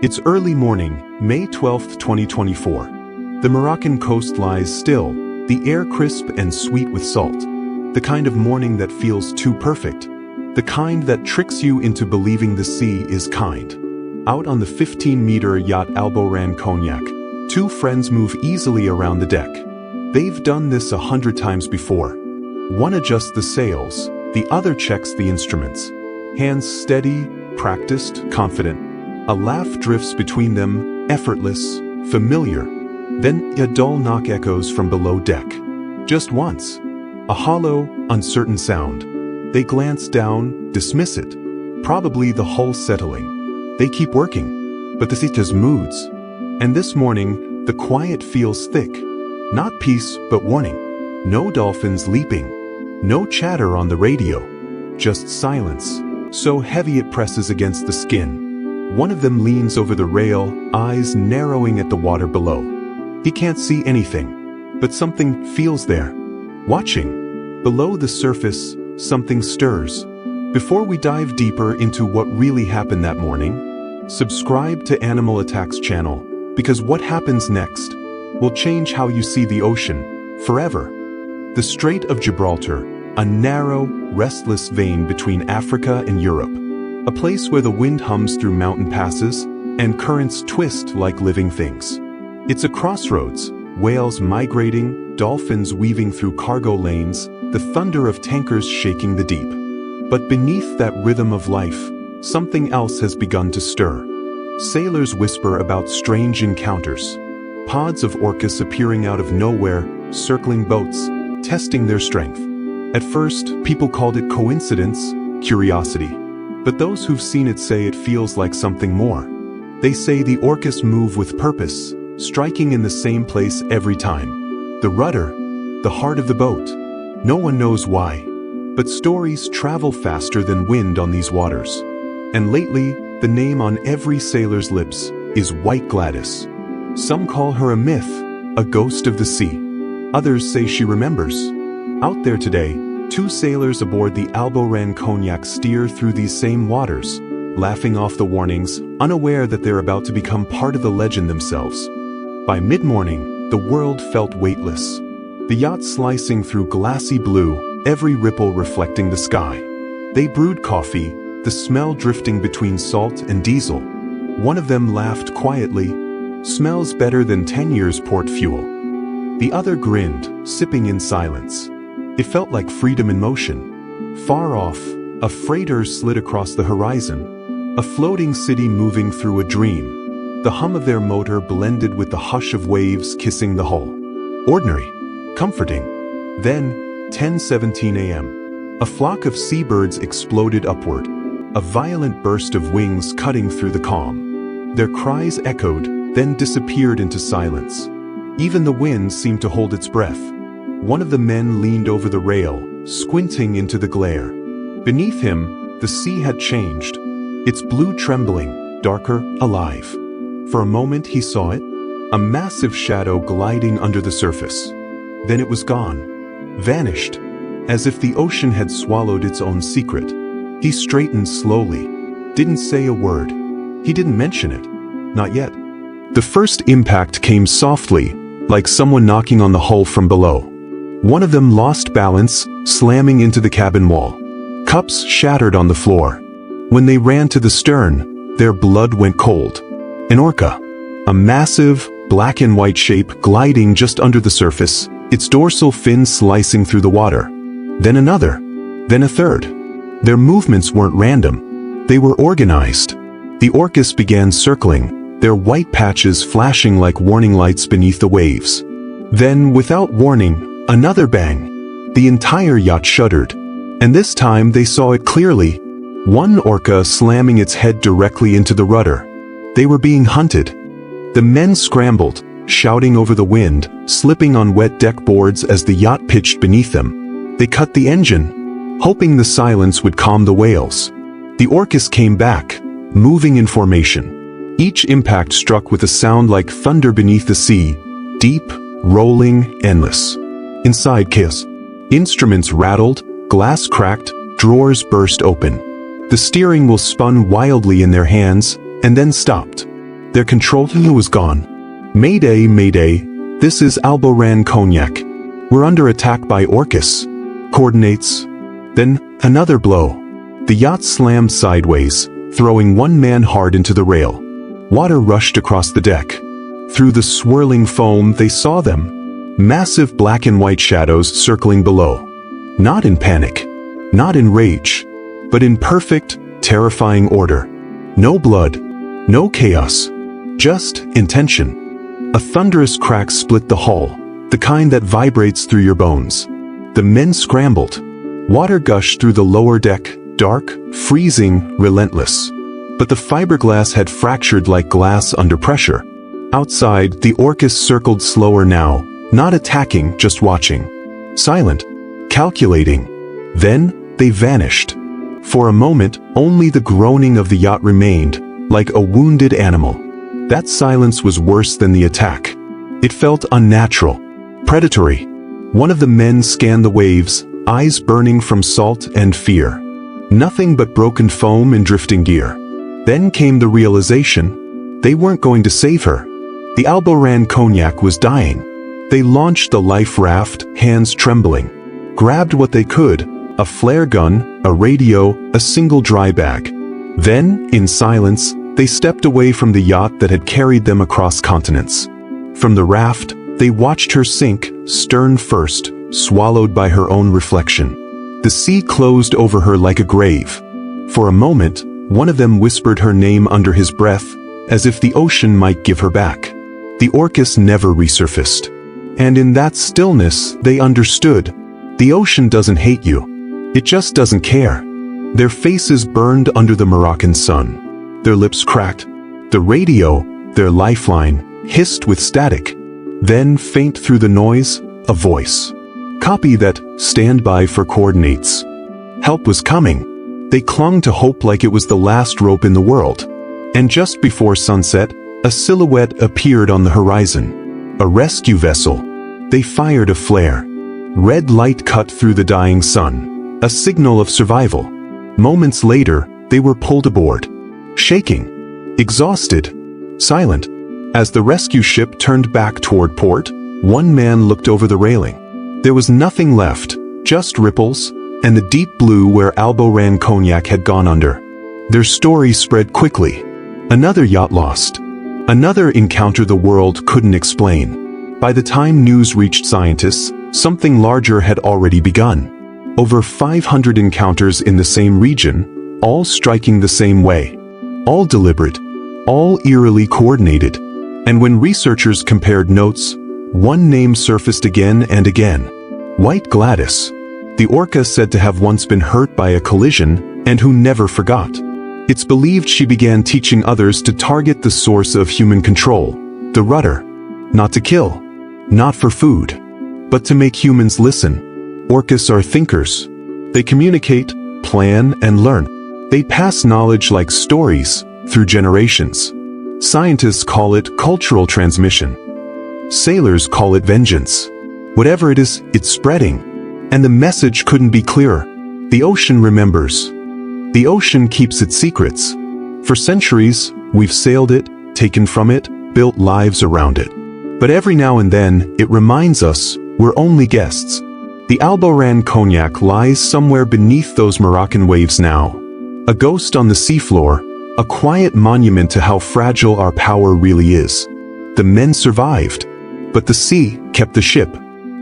It's early morning, May 12, 2024. The Moroccan coast lies still, the air crisp and sweet with salt. The kind of morning that feels too perfect. The kind that tricks you into believing the sea is kind. Out on the 15-meter yacht Alboran Cognac, two friends move easily around the deck. They've done this 100 times before. One adjusts the sails, the other checks the instruments. Hands steady, practiced, confident. A laugh drifts between them, effortless, familiar. Then a dull knock echoes from below deck. Just once. A hollow, uncertain sound. They glance down, dismiss it. Probably the hull settling. They keep working. But the sea just moods. And this morning, the quiet feels thick. Not peace, but warning. No dolphins leaping. No chatter on the radio. Just silence. So heavy it presses against the skin. One of them leans over the rail, eyes narrowing at the water below. He can't see anything, but something feels there. Watching. Below the surface, something stirs. Before we dive deeper into what really happened that morning, subscribe to Animal Attack's channel, because what happens next will change how you see the ocean, forever. The Strait of Gibraltar, a narrow, restless vein between Africa and Europe. A place where the wind hums through mountain passes, and currents twist like living things. It's a crossroads, whales migrating, dolphins weaving through cargo lanes, the thunder of tankers shaking the deep. But beneath that rhythm of life, something else has begun to stir. Sailors whisper about strange encounters. Pods of orcas appearing out of nowhere, circling boats, testing their strength. At first, people called it coincidence, curiosity. But those who've seen it say it feels like something more. They say the orcas move with purpose, striking in the same place every time. The rudder, the heart of the boat. No one knows why. But stories travel faster than wind on these waters. And lately, the name on every sailor's lips is White Gladys. Some call her a myth, a ghost of the sea. Others say she remembers. Out there today, two sailors aboard the Alboran Cognac steer through these same waters, laughing off the warnings, unaware that they're about to become part of the legend themselves. By mid-morning, the world felt weightless. The yacht slicing through glassy blue, every ripple reflecting the sky. They brewed coffee, the smell drifting between salt and diesel. One of them laughed quietly. Smells better than 10 years port fuel. The other grinned, sipping in silence. It felt like freedom in motion. Far off, a freighter slid across the horizon. A floating city moving through a dream. The hum of their motor blended with the hush of waves kissing the hull. Ordinary. Comforting. Then, 10:17 a.m. A flock of seabirds exploded upward. A violent burst of wings cutting through the calm. Their cries echoed, then disappeared into silence. Even the wind seemed to hold its breath. One of the men leaned over the rail, squinting into the glare. Beneath him, the sea had changed. Its blue trembling, darker, alive. For a moment he saw it, a massive shadow gliding under the surface. Then it was gone, vanished, as if the ocean had swallowed its own secret. He straightened slowly, didn't say a word. He didn't mention it, not yet. The first impact came softly, like someone knocking on the hull from below. One of them lost balance, slamming into the cabin wall. Cups shattered on the floor. When they ran to the stern, their blood went cold. An orca, a massive, black and white shape gliding just under the surface, its dorsal fin slicing through the water. Then another, then a third. Their movements weren't random. They were organized. The orcas began circling, their white patches flashing like warning lights beneath the waves. Then, without warning, another bang. The entire yacht shuddered. And this time they saw it clearly. One orca slamming its head directly into the rudder. They were being hunted. The men scrambled, shouting over the wind, slipping on wet deck boards as the yacht pitched beneath them. They cut the engine, hoping the silence would calm the whales. The orcas came back, moving in formation. Each impact struck with a sound like thunder beneath the sea, deep, rolling, endless. Inside chaos. Instruments rattled, glass cracked, drawers burst open. The steering wheel spun wildly in their hands, and then stopped. Their control was gone. Mayday, mayday, this is Alboran Cognac. We're under attack by orcas. Coordinates. Then, another blow. The yacht slammed sideways, throwing one man hard into the rail. Water rushed across the deck. Through the swirling foam, they saw them. Massive black and white shadows circling below. Not in panic. Not in rage. But in perfect, terrifying order. No blood. No chaos. Just intention. A thunderous crack split the hull, the kind that vibrates through your bones. The men scrambled. Water gushed through the lower deck, dark, freezing, relentless. But the fiberglass had fractured like glass under pressure. Outside, the orcas circled slower now, not attacking, just watching. Silent. Calculating. Then, they vanished. For a moment, only the groaning of the yacht remained, like a wounded animal. That silence was worse than the attack. It felt unnatural. Predatory. One of the men scanned the waves, eyes burning from salt and fear. Nothing but broken foam and drifting gear. Then came the realization. They weren't going to save her. The Alboran Cognac was dying. They launched the life raft, hands trembling. Grabbed what they could, a flare gun, a radio, a single dry bag. Then, in silence, they stepped away from the yacht that had carried them across continents. From the raft, they watched her sink, stern first, swallowed by her own reflection. The sea closed over her like a grave. For a moment, one of them whispered her name under his breath, as if the ocean might give her back. The orcas never resurfaced. And in that stillness, they understood. The ocean doesn't hate you. It just doesn't care. Their faces burned under the Moroccan sun. Their lips cracked. The radio, their lifeline, hissed with static. Then, faint through the noise, a voice. Copy that, stand by for coordinates. Help was coming. They clung to hope like it was the last rope in the world. And just before sunset, a silhouette appeared on the horizon. A rescue vessel. They fired a flare. Red light cut through the dying sun. A signal of survival. Moments later, they were pulled aboard. Shaking. Exhausted. Silent. As the rescue ship turned back toward port, one man looked over the railing. There was nothing left, just ripples, and the deep blue where Alboran Cognac had gone under. Their story spread quickly. Another yacht lost. Another encounter the world couldn't explain. By the time news reached scientists, something larger had already begun. Over 500 encounters in the same region, all striking the same way. All deliberate. All eerily coordinated. And when researchers compared notes, one name surfaced again and again. White Gladys. The orca said to have once been hurt by a collision and who never forgot. It's believed she began teaching others to target the source of human control, the rudder. Not to kill. Not for food. But to make humans listen. Orcas are thinkers. They communicate, plan, and learn. They pass knowledge like stories through generations. Scientists call it cultural transmission. Sailors call it vengeance. Whatever it is, it's spreading. And the message couldn't be clearer. The ocean remembers. The ocean keeps its secrets. For centuries, we've sailed it, taken from it, built lives around it. But every now and then, it reminds us we're only guests. The Alboran Cognac lies somewhere beneath those Moroccan waves now. A ghost on the seafloor, a quiet monument to how fragile our power really is. The men survived, but the sea kept the ship.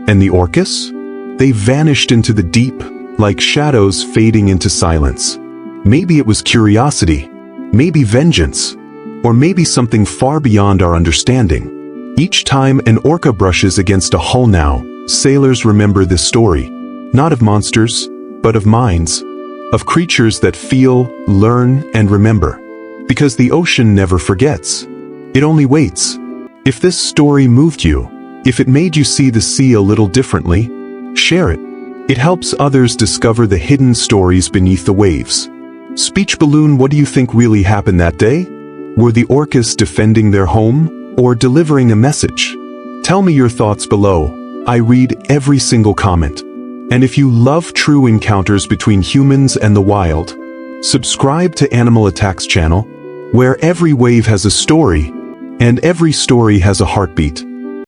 And the orcas? They vanished into the deep, like shadows fading into silence. Maybe it was curiosity, maybe vengeance, or maybe something far beyond our understanding. Each time an orca brushes against a hull now, sailors remember this story. Not of monsters, but of minds. Of creatures that feel, learn, and remember. Because the ocean never forgets. It only waits. If this story moved you, if it made you see the sea a little differently, share it. It helps others discover the hidden stories beneath the waves. Speech balloon, what do you think really happened that day? Were the orcas defending their home, or delivering a message? Tell me your thoughts below. I read every single comment. And if you love true encounters between humans and the wild, subscribe to Animal Attack's channel, where every wave has a story, And every story has a heartbeat.